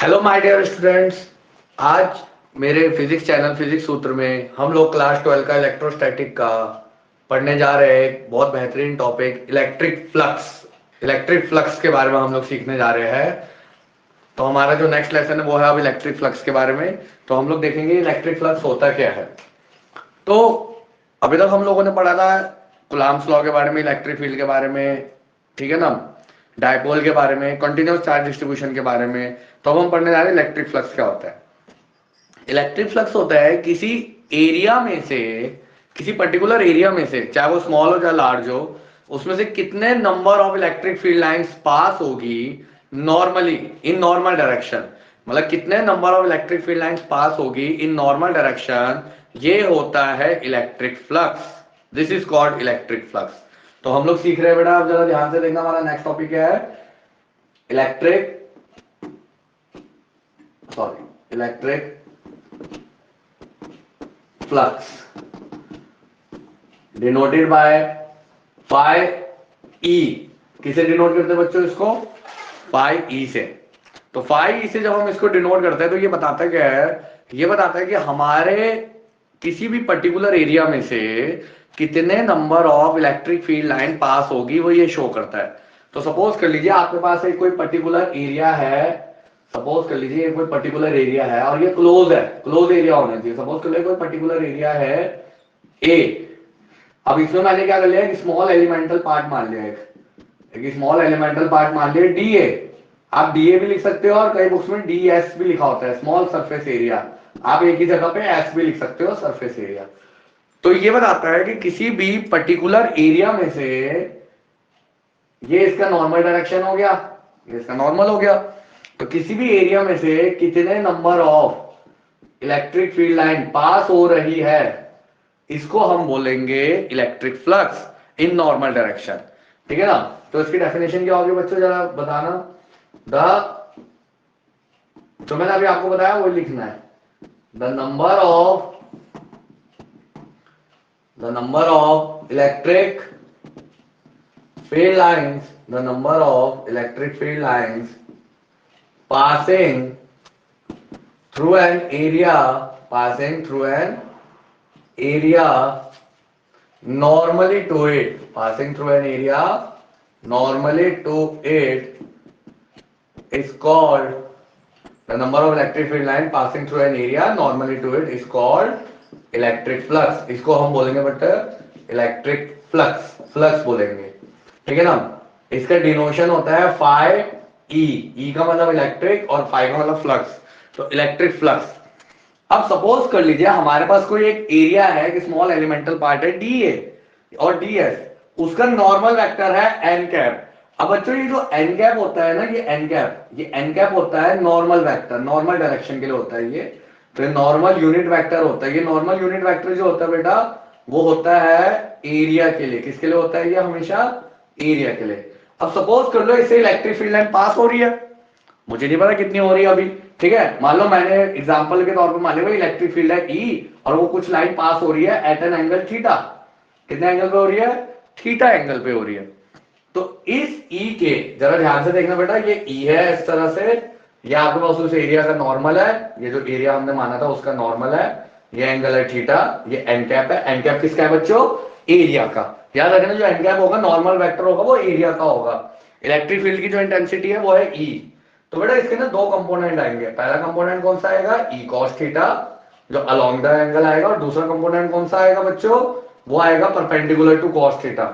Hello my dear students. आज मेरे physics channel physics सूत्र में हम लोग क्लास 12 का इलेक्ट्रोस्टैटिक का पढ़ने जा रहे हैं एक बहुत बेहतरीन topic electric flux. Electric flux के बारे में हम लोग सीखने जा रहे हैं। तो हमारा जो नेक्स्ट लेसन है वो है अब इलेक्ट्रिक फ्लक्स के बारे में। तो हम लोग देखेंगे इलेक्ट्रिक फ्लक्स होता क्या है। तो अभी तक हम लोगों ने पढ़ा था कूलम्ब्स लॉ के बारे में, इलेक्ट्रिक फील्ड के बारे में, ठीक है ना, डायपोल के बारे में, कंटिन्यूअस चार्ज डिस्ट्रीब्यूशन के बारे में। तो अब हम पढ़ने जा रहे हैं इलेक्ट्रिक फ्लक्स क्या होता है। इलेक्ट्रिक फ्लक्स होता है किसी एरिया में से, किसी पर्टिकुलर एरिया में से, चाहे वो स्मॉल हो या लार्ज हो, उसमें से कितने number of electric field lines pass होगी नॉर्मली इन नॉर्मल डायरेक्शन। मतलब कितने number of electric field lines pass होगी इन नॉर्मल डायरेक्शन, ये होता है electric flux. This is called electric flux. तो हम लोग सीख रहे हैं बेटा, अब जरा ध्यान से देखना, हमारा नेक्स्ट टॉपिक क्या है, electric electric flux denoted by phi E. किसे डिनोट करते हैं बच्चों इसको? फाई ई से। तो फाई ई से जब हम इसको डिनोट करते हैं तो ये बताता है क्या है, ये बताता है कि हमारे किसी भी पर्टिकुलर एरिया में से कितने number of electric field line pass होगी, वो ये शो करता है। तो सपोज कर लीजिए आपके पास एक कोई पर्टिकुलर एरिया है, सपोज कर लीजिए कोई पर्टिकुलर एरिया है और ये क्लोज है, क्लोज एरिया होना चाहिए। सपोज कर लीजिए कोई पर्टिकुलर एरिया है ए। अब इसमें मैंने क्या कर लिया, एक स्मॉल एलिमेंटल पार्ट मान लिया, एक स्मॉल एलिमेंटल पार्ट मान लिया डी ए। आप डी ए भी लिख सकते हो और कई बुक्स में डी एस भी लिखा होता है, स्मॉल सरफेस एरिया। आप एक ही जगह पे एस भी लिख सकते हो, सरफेस एरिया। तो ये बताता है कि किसी भी पर्टिकुलर एरिया में से, ये इसका नॉर्मल डायरेक्शन हो गया, ये इसका नॉर्मल हो गया, तो किसी भी एरिया में से कितने number of electric field line pass हो रही है, इसको हम बोलेंगे electric flux in normal direction. ठीक है ना। तो इसकी डेफिनेशन क्या होगी बच्चों, जरा बताना। द जो मैंने अभी आपको बताया वो लिखना है, the number of electric field lines, the number of electric field lines passing through an area, normally to it, passing through an area normally to it is called, the number of electric field line passing through an area normally to it is called electric flux। इसको हम बोलेंगे बेटा electric flux, flux बोलेंगे। ठीक है ना। इसका डिनोशन होता है फाई ई, ई का मतलब इलेक्ट्रिक और फाई का मतलब फ्लक्स। तो इलेक्ट्रिक फ्लक्स। अब सपोज कर लीजिए हमारे पास कोई एक एरिया है, एक स्मॉल एलिमेंटल पार्ट है डी ए और डी एस, उसका नॉर्मल वेक्टर है एन कैप। अब बच्चों ये जो एन कैप होता है ना, ये एन कैप होता है नॉर्मल वेक्टर, नॉर्मल डायरेक्शन के लिए होता है ये। तो ये नॉर्मल यूनिट वेक्टर होता है। ये नॉर्मल यूनिट वेक्टर जो होता है बेटा, वो होता है एरिया के लिए। किसके लिए होता है ये? हमेशा एरिया के लिए। अब सपोज कर लो इससे इलेक्ट्रिक फील्ड लाइन पास हो रही है, मुझे नहीं पता कितनी हो रही है अभी, ठीक है। मान लो मैंने एग्जांपल के तौर पे मान लिया इलेक्ट्रिक फील्ड है ई और वो कुछ लाइन पास हो रही है एट एन एंगल थीटा। कितने एंगल पे हो रही है? थीटा एंगल पे हो रही है। तो इस ई के, जरा ध्यान से देखना बेटा, ये ई है इस तरह से, ये आपके पास उस एरिया का नॉर्मल है, ये जो एरिया हमने माना था उसका नॉर्मल है, ये एंगल है थीटा, ये एन कैप है। एन कैप किसका है बच्चों? एरिया का। याद रखना जो एन कैप होगा नॉर्मल वेक्टर होगा वो एरिया का होगा। इलेक्ट्रिक फील्ड की जो इंटेंसिटी है वो है ई। तो बेटा इसके ना दो कंपोनेंट आएंगे। पहला कंपोनेंट कौन सा आएगा? ई कॉस थीटा, जो अलोंग द एंगल आएगा। और दूसरा कंपोनेंट कौन सा आएगा बच्चों? वो आएगा परपेंडिकुलर टू कॉस थीटा।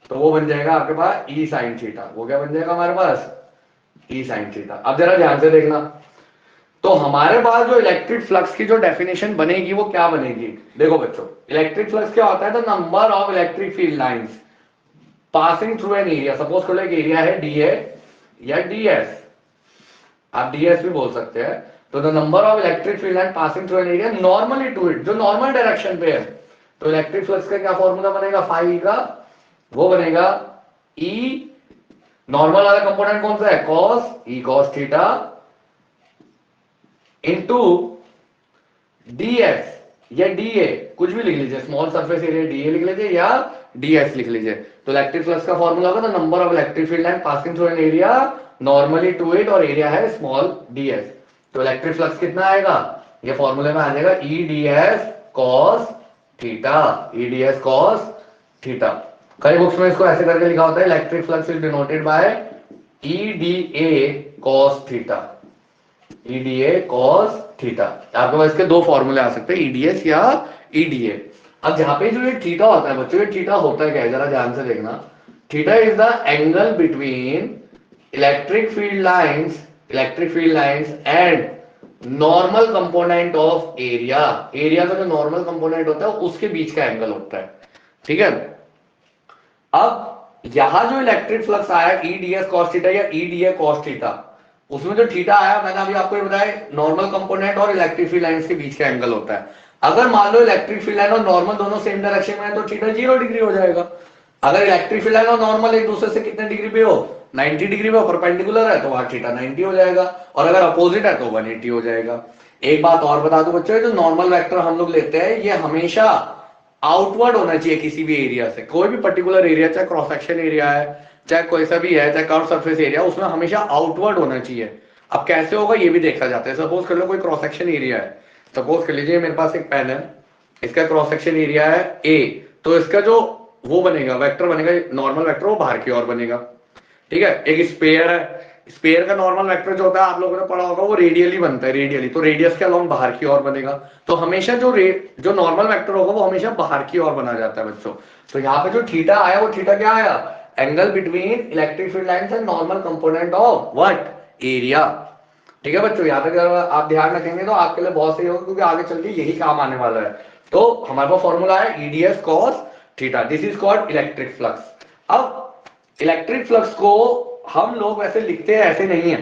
तो वो बन जाएगा आपके पास ई साइन थीटा। वो क्या बन जाएगा हमारे पास? ई साइन थीटा। अब जरा ध्यान से देखना, तो हमारे पास जो इलेक्ट्रिक फ्लक्स की जो डेफिनेशन बनेगी वो क्या बनेगी? देखो बच्चों, इलेक्ट्रिक फ्लक्स क्या होता है? The number of electric field lines passing through an area. Suppose करो एक एरिया है डी ए या डी एस, आप डी एस भी बोल सकते हैं। तो the number of electric field line passing through an area normally to it, जो नॉर्मल डायरेक्शन पे है। तो इलेक्ट्रिक फ्लक्स का क्या फॉर्मूला बनेगा फाई का? वो बनेगा ई, नॉर्मल वाला कंपोनेंट कौन सा है? Cos, E cos theta into DS या डीए, कुछ भी लिख लीजिए, स्मॉल सरफेस एरिया डीए लिख लीजिए या डीएस लिख लीजिए। तो इलेक्ट्रिक फ्लक्स का फॉर्मूला होगा number of electric field line passing through an area normally to it, और एरिया है स्मॉल डीएस। तो इलेक्ट्रिक फ्लक्स कितना आएगा, ये फॉर्मूले में आ जाएगा E D S cos theta, E D S cos theta. कई बुक्स में इसको ऐसे करके लिखा होता है, electric flux is denoted by E D A cos theta, E D A cos theta. आपके पास इसके दो फॉर्मूले आ सकते हैं, ईडीएस या ईडीए। अब जहां पे जो ये थीटा होता है बच्चों, ये थीटा होता है क्या है, जरा ध्यान से देखना। Theta is the angle between electric field lines and normal component of area, area का जो नॉर्मल कंपोनेंट होता है उसके बीच का एंगल होता है, ठीक है। अब यहां जो इलेक्ट्रिक फ्लक्स आया E D S cos theta या E D A cos theta, उसमें जो थीटा आया मैंने अभी आपको ये बताया नॉर्मल कंपोनेंट और इलेक्ट्रिक फील्ड लाइंस के बीच का एंगल होता है। अगर मान लो इलेक्ट्रिक फील्ड लाइन और नॉर्मल दोनों सेम डायरेक्शन में है तो थीटा 0 डिग्री हो जाएगा। अगर इलेक्ट्रिक फील्ड लाइन और नॉर्मल एक दूसरे से कितने डिग्री पे हो, 90 डिग्री पे परपेंडिकुलर है तो वहां थीटा 90 हो जाएगा, और अगर अपोजिट है तो 180 हो जाएगा। एक बात और बता दूं बच्चों, जो नॉर्मल वेक्टर हम लोग लेते हैं ये हमेशा आउटवर्ड होना चाहिए किसी भी एरिया से। कोई भी पर्टिकुलर एरिया, चाहे क्रॉस सेक्शन एरिया है, चाहे कोई सा भी है, चाहे कर्व सरफेस एरिया, उसमें हमेशा आउटवर्ड होना चाहिए। अब कैसे होगा ये भी देखा जाता है। सपोज कर लो कोई क्रॉस सेक्शन एरिया है, सपोज कर लीजिए मेरे पास एक पेन है, इसका क्रॉस सेक्शन एरिया है ए, तो इसका जो वो बनेगा वेक्टर बनेगा नॉर्मल वेक्टर, वो बाहर की ओर बनेगा, ठीक है। एक स्पेयर है, स्पेयर का नॉर्मल वेक्टर जो होता है आप लोगों ने पढ़ा होगा वो रेडियली बनता है, रेडियली, तो रेडियस के अलोंग बाहर की ओर बनेगा। तो हमेशा जो नॉर्मल वेक्टर होगा वो हमेशा बाहर की ओर बना जाता है बच्चों। तो यहाँ पे जो थीटा आया वो थीटा क्या आया, angle between electric field lines and normal component of what, area, ठीक है बच्चों। यहाँ तक अगर आप ध्यान रखेंगे तो आपके लिए बहुत सही होगा, क्योंकि आगे चल के यही काम आने वाला है। तो हमारे पास फॉर्मूला है EDS cos theta, this is called electric flux. अब इलेक्ट्रिक फ्लक्स को हम लोग वैसे लिखते हैं, ऐसे नहीं है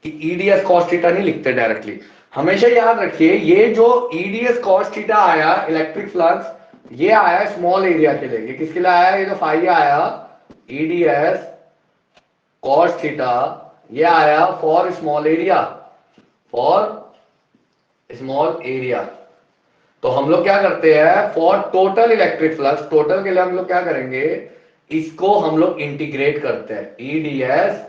कि ईडीएस कॉस थीटा नहीं लिखते डायरेक्टली। हमेशा याद रखिए ये जो ईडीएस कॉस थीटा आया इलेक्ट्रिक फ्लक्स, ये आया स्मॉल एरिया के लिए। ये किसके लिए आया, ये जो फाई आया ईडीएस कॉस थीटा, ये आया for small area, for small area. तो हम लोग क्या करते हैं, for total electric flux, total के लिए हम लोग क्या करेंगे, इसको हम लोग इंटीग्रेट करते हैं ईडीएस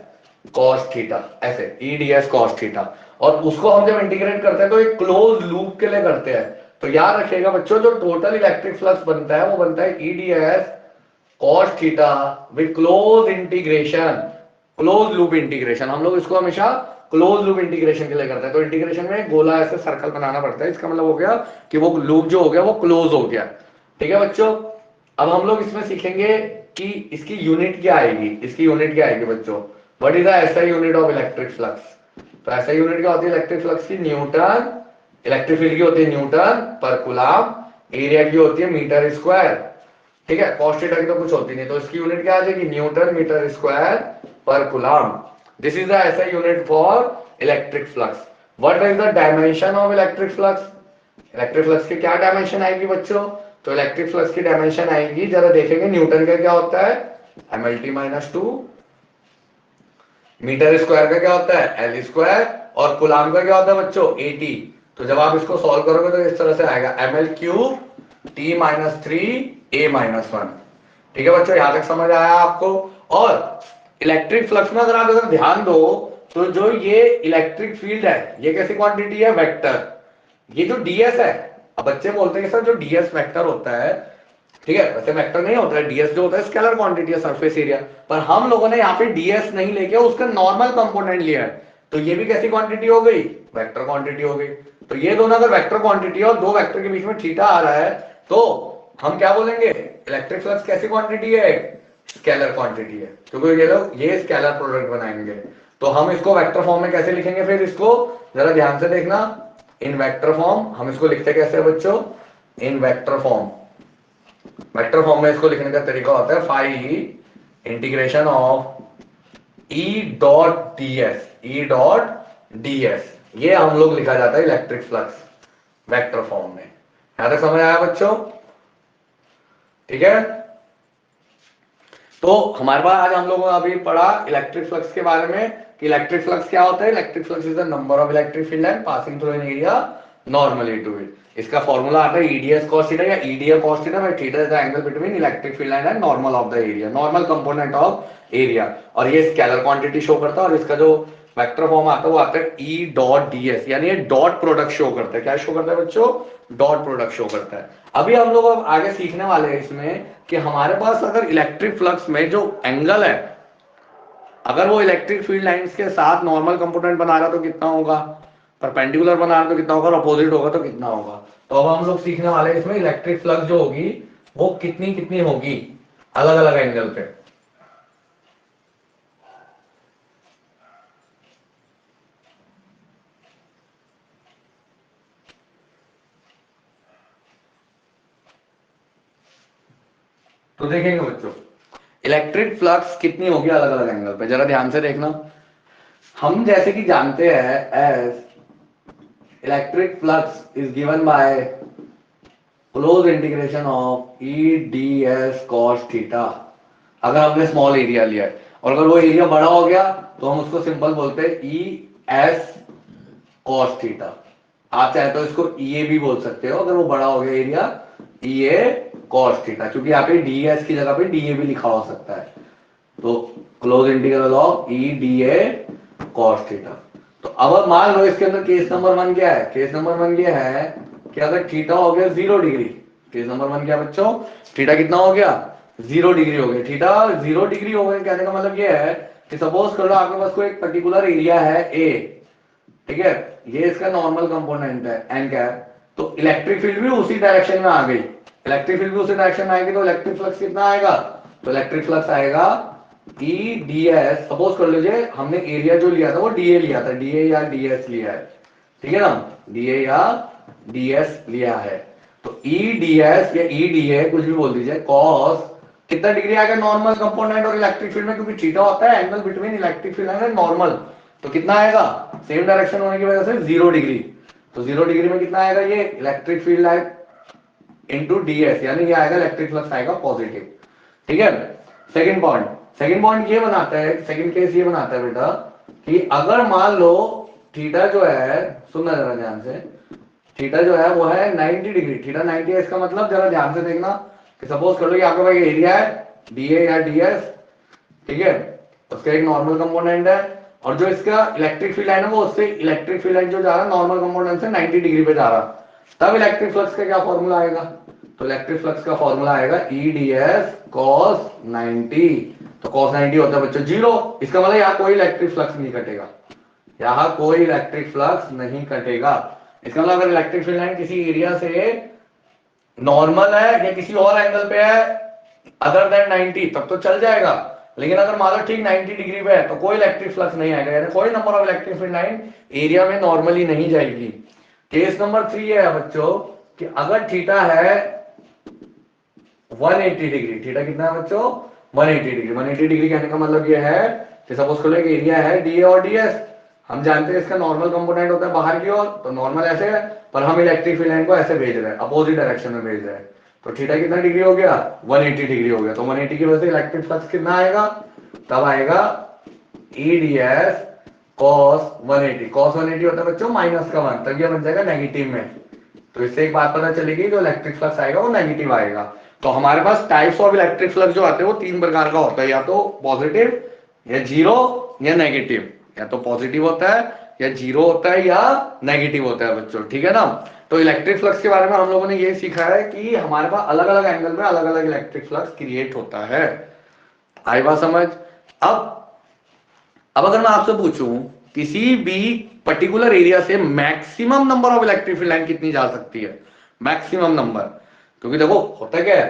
कॉस थीटा, ऐसे ईडीएस कॉस थीटा। और उसको हम जब इंटीग्रेट करते हैं तो एक क्लोज लूप के लिए करते हैं। तो याद रखिएगा बच्चों, जो टोटल इलेक्ट्रिक फ्लक्स बनता है वो बनता है EDS cos theta with close integration, close loop integration. हम लोग इसको हमेशा क्लोज लूप इंटीग्रेशन के लिए करते हैं। तो इंटीग्रेशन में गोला ऐसे सर्कल बनाना पड़ता है, इसका मतलब हो गया कि वो लूप जो हो गया वो क्लोज हो गया, ठीक है बच्चों। अब हम लोग इसमें सीखेंगे कि इसकी यूनिट क्या आएगी, इसकी यूनिट क्या आएगी बच्चों, what is the SI unit of electric flux. तो एसआई यूनिट क्या होती है इलेक्ट्रिक फ्लक्स की, न्यूटन, इलेक्ट्रिक फील्ड की होती है न्यूटन पर कूलम, एरिया की होती है मीटर स्क्वायर, ठीक है। कॉस थीटा की तो कुछ होती नहीं, तो इसकी यूनिट क्या आ जाएगी, न्यूटन मीटर स्क्वायर पर coulomb. This is the SI unit for electric flux. What is the dimension of electric flux, electric flux की क्या डायमेंशन आएगी बच्चों, तो इलेक्ट्रिक फ्लक्स की डायमेंशन आएगी, जरा देखेंगे न्यूटन का क्या होता है mlt-2, मीटर स्क्वायर का क्या होता है एल स्क्वायर, और कूलम का क्या होता है बच्चों 80। तो जब आप इसको सॉल्व करोगे तो इस तरह से आएगा ml³ t-3a-1, ठीक है बच्चों। यहां तक समझ आया आपको। और इलेक्ट्रिक फ्लक्स में अगर आप अगर ध्यान दो तो जो ये इलेक्ट्रिक फील्ड है ये कैसी क्वांटिटी है, वेक्टर। ये जो ds है, अब बच्चे बोलते हैं सर जो ds वेक्टर होता है, ठीक है, वैसे वेक्टर नहीं होता है, ds जो होता है स्केलर क्वांटिटी है, सरफेस एरिया, पर हम लोगों ने यहाँ पे ds नहीं लेके उसका नॉर्मल कंपोनेंट लिया है, तो ये भी कैसी क्वांटिटी हो गई, वेक्टर क्वांटिटी हो गई। तो ये दोनों अगर वेक्टर क्वांटिटी है और दो वेक्टर के बीच में थीटा आ रहा है तो हम क्या बोलेंगे, इलेक्ट्रिक फ्लक्स कैसी क्वांटिटी है, स्केलर क्वांटिटी है, क्योंकि ये लोग ये स्केलर प्रोडक्ट बनाएंगे। तो हम इसको वेक्टर फॉर्म में कैसे लिखेंगे, फिर इसको जरा ध्यान से देखना, इन वेक्टर फॉर्म। हम इसको लिखते कैसे है बच्चों, in vector form. Vector form में इसको लिखने का तरीका होता है phi integration of E dot ds, E dot ds, ये हम लोग लिखा जाता है इलेक्ट्रिक फ्लक्स वेक्टर फॉर्म में। यहां तक समझ आया बच्चों, ठीक है। तो हमारे पास आज हम लोगों ने अभी पढ़ा इलेक्ट्रिक फ्लक्स के बारे में कि इलेक्ट्रिक फ्लक्स क्या होता है। Electric flux is the number of electric field line passing through an area normally to it. इसका फॉर्मूला आता है ईडीएस कॉस थीटा या EDA cos theta, where theta is the angle between electric field line and normal of the area, normal component of area. और ये scalar quantity show करता है और इसका जो वेक्टर फॉर्म आता है वो आता है ई डॉट डी एस, यानी ये डॉट प्रोडक्ट शो करता है। क्या शो करता है बच्चों? डॉट प्रोडक्ट शो करता है। अभी हम लोग अब आगे सीखने वाले हैं इसमें कि हमारे पास अगर इलेक्ट्रिक फ्लक्स में जो एंगल है, अगर वो इलेक्ट्रिक फील्ड लाइंस के साथ नॉर्मल कंपोनेंट बना रहा तो कितना होगा, परपेंडिकुलर बना रहा तो कितना होगा, और अपोजिट होगा तो कितना होगा। तो अब हम लोग सीखने वाले हैं इसमें इलेक्ट्रिक फ्लक्स जो होगी वो कितनी कितनी होगी अलग अलग एंगल पे। तो देखेंगे बच्चों इलेक्ट्रिक फ्लक्स कितनी होगी अलग अलग एंगल पे, जरा ध्यान से देखना। हम जैसे कि जानते हैं as electric flux is given by close integration of E D S cos theta. अगर हमने स्मॉल एरिया लिया है और अगर वो एरिया बड़ा हो गया तो हम उसको सिंपल बोलते हैं ई एस कॉस थीटा। आप चाहे तो इसको ई ए भी बोल सकते हो अगर वो बड़ा हो गया एरिया, ई ए कॉस थीटा, क्योंकि यहाँ पे डी एस की जगह पे डी ए भी लिखा हो सकता है। तो close integral of E D A cos theta. तो अब मान लो इसके अंदर केस नंबर 1 क्या है? केस नंबर 1 ये है कि अगर थीटा हो गया 0 डिग्री, केस नंबर 1 क्या बच्चों? थीटा कितना हो गया? 0 डिग्री हो गया। थीटा 0 डिग्री हो गया कहने का मतलब ये है कि सपोज कर लो आपके पास कोई एक पर्टिकुलर एरिया है ए, ठीक है, ये इसका नॉर्मल कंपोनेंट है एन कैप, तो इलेक्ट्रिक फील्ड भी उसी डायरेक्शन में आ गई। इलेक्ट्रिक फील्ड भी उसी डायरेक्शन में आएगी तो इलेक्ट्रिक फ्लक्स कितना आएगा? तो इलेक्ट्रिक फ्लक्स आएगा ई डी एस। सपोज कर लीजिए हमने एरिया जो लिया था वो डी ए लिया था, डी ए या डी एस लिया है, ठीक है ना, डी ए या डी एस लिया है। तो ई डी एस या ई डी ए कुछ भी बोल दीजिए, कॉस कितना डिग्री आएगा नॉर्मल कंपोनेंट और इलेक्ट्रिक फील्ड में, क्योंकि थीटा होता है angle between electric field and normal, तो कितना आएगा? सेम डायरेक्शन होने की वजह से 0 डिग्री। तो 0 डिग्री में कितना आएगा? ये electric field line into DS, यानी ये आएगा इलेक्ट्रिक फ्लक्स आएगा पॉजिटिव, ठीक है। सेकंड पॉइंट ये बनाता है, सेकंड केस ये बनाता है बेटा कि अगर मान लो थीटा जो है, सुनना जरा ध्यान से, थीटा जो है वो है 90 डिग्री, थीटा 90 है, इसका मतलब जरा ध्यान से देखना कि सपोज कर लो कि आपके पास एरिया है डीए या डीएस, ठीक है, उसका एक नॉर्मल कंपोनेंट है और जो इसका इलेक्ट्रिक फील्ड लाइन है वो उससे इलेक्ट्रिक फील्ड लाइन जो जा रहा है नॉर्मल कंपोनेंट से 90 डिग्री पे जा रहा, तब इलेक्ट्रिक फ्लक्स का क्या फॉर्मूला आएगा? तो इलेक्ट्रिक फ्लक्स का फॉर्मूला आएगा ई डी एस कॉस 90। तो कॉस 90 होता है बच्चों 0, इसका मतलब यहाँ कोई इलेक्ट्रिक फ्लक्स नहीं कटेगा, यहाँ कोई इलेक्ट्रिक फ्लक्स नहीं कटेगा। इसका मतलब अगर इलेक्ट्रिक फील्ड लाइन किसी एरिया से नॉर्मल है या किसी और एंगल पे है अदर देन 90 तब तो चल जाएगा, लेकिन अगर मान लो ठीक 90 डिग्री पे है तो कोई इलेक्ट्रिक फ्लक्स नहीं आएगा, यानी कोई number of electric field line area में नॉर्मली नहीं जाएगी। केस नंबर 3 है बच्चों कि अगर थीटा है 180 डिग्री, थीटा कितना है बच्चों? 180 डिग्री। 180 डिग्री कहने का मतलब ये है कि सपोज कर लो एक एरिया है डी और डीएस, हम जानते हैं इसका नॉर्मल कंपोनेंट होता है बाहर की ओर, तो नॉर्मल ऐसे है पर हम इलेक्ट्रिक फील्ड लाइन को ऐसे भेज रहे हैं, अपोजिट डायरेक्शन में भेज रहे हैं, तो थीटा कितना डिग्री हो गया? 180 डिग्री हो गया। तो 180 की वजह से इलेक्ट्रिक फ्लक्स कितना आएगा? तब आएगा ई डी एस कॉस 180। कॉस 180 होता है बच्चों माइनस का 1, तब ये बन जाएगा नेगेटिव में। तो इससे एक बात पता चलेगी जो इलेक्ट्रिक फ्लक्स आएगा वो नेगेटिव आएगा। तो हमारे पास टाइप्स ऑफ इलेक्ट्रिक फ्लक्स जो आते हैं वो 3 प्रकार का होता है, या तो पॉजिटिव या जीरो या नेगेटिव, या तो पॉजिटिव होता है या जीरो होता है या नेगेटिव होता है बच्चों, ठीक है ना। तो इलेक्ट्रिक फ्लक्स के बारे में हम लोगों ने ये सीखा है कि हमारे पास अलग अलग एंगल में अलग अलग इलेक्ट्रिक फ्लक्स क्रिएट होता है। आई बात समझ? अब अगर मैं आपसे पूछूं किसी भी पर्टिकुलर एरिया से maximum number of electric field line कितनी जा सकती है, मैक्सिमम नंबर, क्योंकि देखो होता क्या है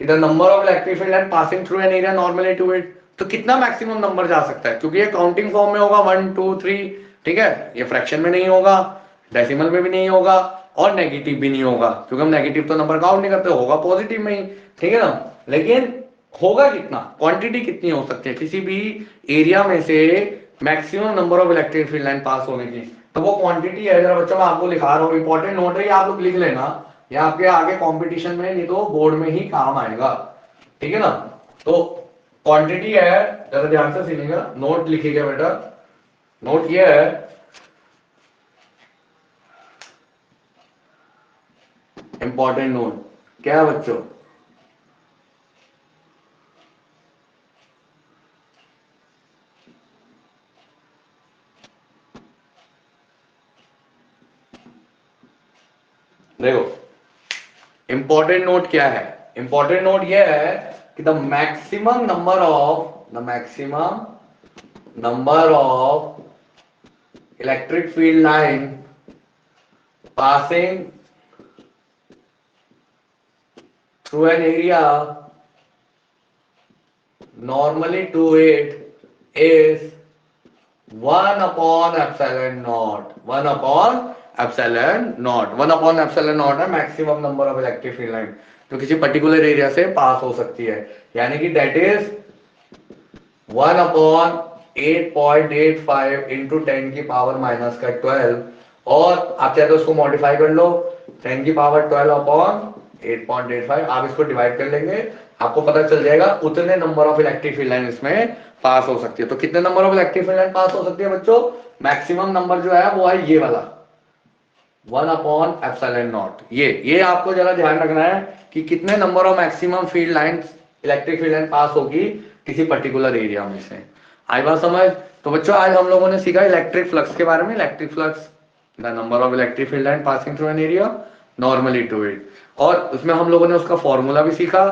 कि the number of electric field line passing through an area normally to it, तो कितना मैक्सिमम नंबर जा सकता है, क्योंकि ये काउंटिंग फॉर्म में होगा 1 2 3, ठीक है, ये फ्रैक्शन में नहीं होगा, डेसिमल में भी नहीं होगा और नेगेटिव भी नहीं होगा, क्योंकि हम नेगेटिव तो नंबर काउंट नहीं करते, होगा पॉजिटिव में ही, ठीक है ना। लेकिन होगा कितना, क्वांटिटी कितनी हो सकती है किसी भी एरिया में से maximum number of electric field line pass होने की, तो वो क्वांटिटी है, जरा बच्चों मैं आपको लिखा रहा हूँ, इंपॉर्टेंट नोट है, ये आप लोग लिख लेना, या आपके आगे कंपटीशन में नहीं तो बोर्ड में ही काम आएगा, ठीक है ना। तो क्वांटिटी है, जरा ध्यान से सुनिएगा, नोट लिखिएगा बेटा, नोट ये है इंपॉर्टेंट नोट क्या है बच्चों? देखो इंपॉर्टेंट नोट क्या है? इंपॉर्टेंट नोट यह है कि the maximum number of electric field line passing through an area normally to it is 1 upon epsilon naught. 1 upon epsilon naught. 1 upon epsilon naught है maximum number of electric field line जो किसी particular area से पास हो सकती है, यानी कि that is 1 upon 8.85 into 10 की पावर माइनस का 12, और आप चाहे तो उसको मॉडिफाई कर लो 10 की पावर 12 अपॉन 8.85, आप इसको डिवाइड कर लेंगे, आपको पता चल जाएगा उतने number of electric field line इसमें पास हो सकती है। तो कितने number of electric field line pass हो सकती है बच्चों? मैक्सिमम नंबर जो है वो है ये वाला 1 अपॉन एप्सिलॉन नॉट। ये आपको जरा ध्यान रखना है कि कितने number of maximum field line electric field line pass होगी किसी पर्टिकुलर एरिया में से। आई बात समझ? तो बच्चों आज हम लोगों ने सीखा इलेक्ट्रिक फ्लक्स के बारे में। Electric flux the number of electric field line passing through an area normally to it, और उसमें हम लोगों ने उसका फॉर्मूला भी सीखा,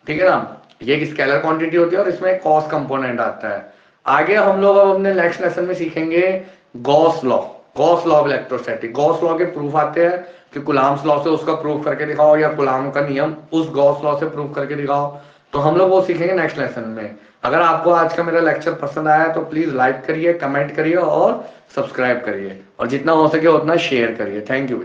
ठीक है ना। ये एक स्केलर क्वांटिटी होती है और इसमें कॉस कंपोनेंट आता है। आगे हम लोग अब अपने नेक्स्ट लेसन में सीखेंगे Gauss law of electrostatic. Gauss law के प्रूफ आते हैं कि कुलाम्स लॉ से उसका प्रूफ करके दिखाओ या कुलाम का नियम उस गॉस लॉ से प्रूफ करके दिखाओ, तो हम लोग वो सीखेंगे नेक्स्ट लेसन में। अगर आपको आज का मेरा लेक्चर पसंद आया तो प्लीज लाइक करिए, कमेंट करिए और सब्सक्राइब करिए, और जितना हो सके उतना शेयर करिए। Thank you.